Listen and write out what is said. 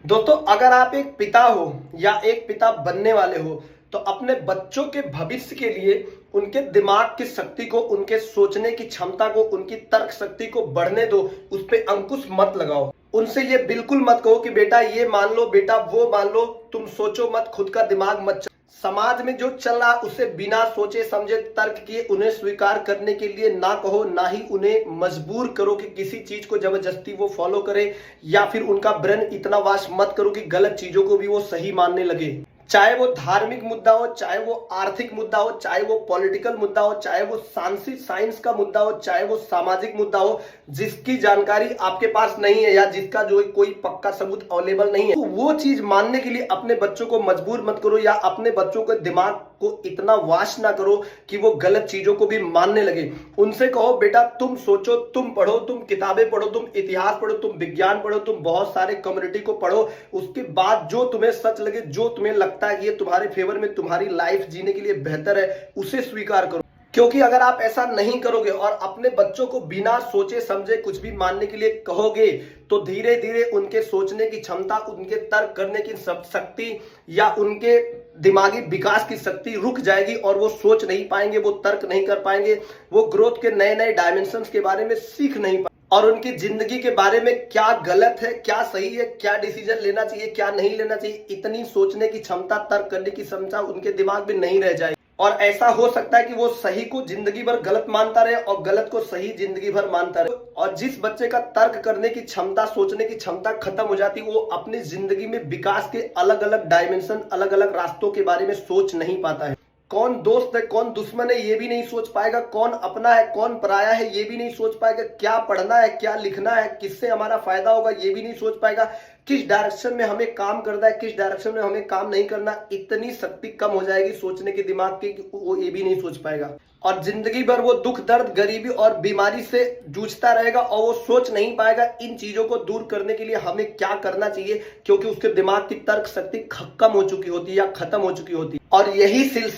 दोस्तों, अगर आप एक पिता हो या एक पिता बनने वाले हो तो अपने बच्चों के भविष्य के लिए उनके दिमाग की शक्ति को, उनके सोचने की क्षमता को, उनकी तर्क शक्ति को बढ़ने दो। उस पे अंकुश मत लगाओ। उनसे ये बिल्कुल मत कहो कि बेटा ये मान लो, बेटा वो मान लो। तुम सोचो मत, खुद का दिमाग मत। समाज में जो चल रहा उसे बिना सोचे समझे, तर्क किए उन्हें स्वीकार करने के लिए ना कहो, ना ही उन्हें मजबूर करो कि किसी चीज को जबरदस्ती वो फॉलो करे, या फिर उनका ब्रेन इतना वाश मत करो कि गलत चीजों को भी वो सही मानने लगे। चाहे वो धार्मिक मुद्दा हो, चाहे वो आर्थिक मुद्दा हो, चाहे वो पॉलिटिकल मुद्दा हो, चाहे वो साइंस का मुद्दा हो, चाहे वो सामाजिक मुद्दा हो, जिसकी जानकारी आपके पास नहीं है या जिसका जो कोई पक्का सबूत अवेलेबल नहीं है, तो वो चीज मानने के लिए अपने बच्चों को मजबूर मत करो, या अपने बच्चों के दिमाग को इतना वाश ना करो कि वो गलत चीजों को भी मानने लगे। उनसे कहो बेटा तुम सोचो, तुम पढ़ो, तुम किताबें पढ़ो, तुम इतिहास पढ़ो, तुम विज्ञान पढ़ो, तुम बहुत सारे कम्युनिटी को पढ़ो। उसके बाद जो तुम्हें सच लगे, जो तुम्हें लगता है कि ये तुम्हारे फेवर में, तुम्हारी लाइफ जीने के लिए बेहतर है, उसे स्वीकार करो। क्योंकि अगर आप ऐसा नहीं करोगे और अपने बच्चों को बिना सोचे समझे कुछ भी मानने के लिए कहोगे, तो धीरे धीरे उनके सोचने की क्षमता, उनके तर्क करने की शक्ति या उनके दिमागी विकास की शक्ति रुक जाएगी और वो सोच नहीं पाएंगे, वो तर्क नहीं कर पाएंगे, वो ग्रोथ के नए नए डायमेंशंस के बारे में सीख नहीं पाएंगे, और उनकी जिंदगी के बारे में क्या गलत है, क्या सही है, क्या डिसीजन लेना चाहिए, क्या नहीं लेना चाहिए, इतनी सोचने की क्षमता, तर्क करने की क्षमता उनके दिमाग में नहीं रह जाएगी। और ऐसा हो सकता है कि वो सही को जिंदगी भर गलत मानता रहे और गलत को सही जिंदगी भर मानता रहे। और जिस बच्चे का तर्क करने की क्षमता, सोचने की क्षमता खत्म हो जाती, वो अपनी जिंदगी में विकास के अलग अलग डायमेंशन, अलग अलग रास्तों के बारे में सोच नहीं पाता है। कौन दोस्त है, कौन दुश्मन है, ये भी नहीं सोच पाएगा। कौन अपना है, कौन पराया है, ये भी नहीं सोच पाएगा। क्या पढ़ना है, क्या लिखना है, किससे हमारा फायदा होगा, ये भी नहीं सोच पाएगा। किस डायरेक्शन में हमें काम करना है, किस डायरेक्शन में हमें काम नहीं करना, इतनी शक्ति कम हो जाएगी सोचने के दिमाग की कि वो ये भी नहीं सोच पाएगा। और जिंदगी भर वो दुख, दर्द, गरीबी और बीमारी से जूझता रहेगा और वो सोच नहीं पाएगा इन चीजों को दूर करने के लिए हमें क्या करना चाहिए, क्योंकि उसके दिमाग की तर्क शक्ति कम हो चुकी होती है या खत्म हो चुकी होती है। और यही सिलसिला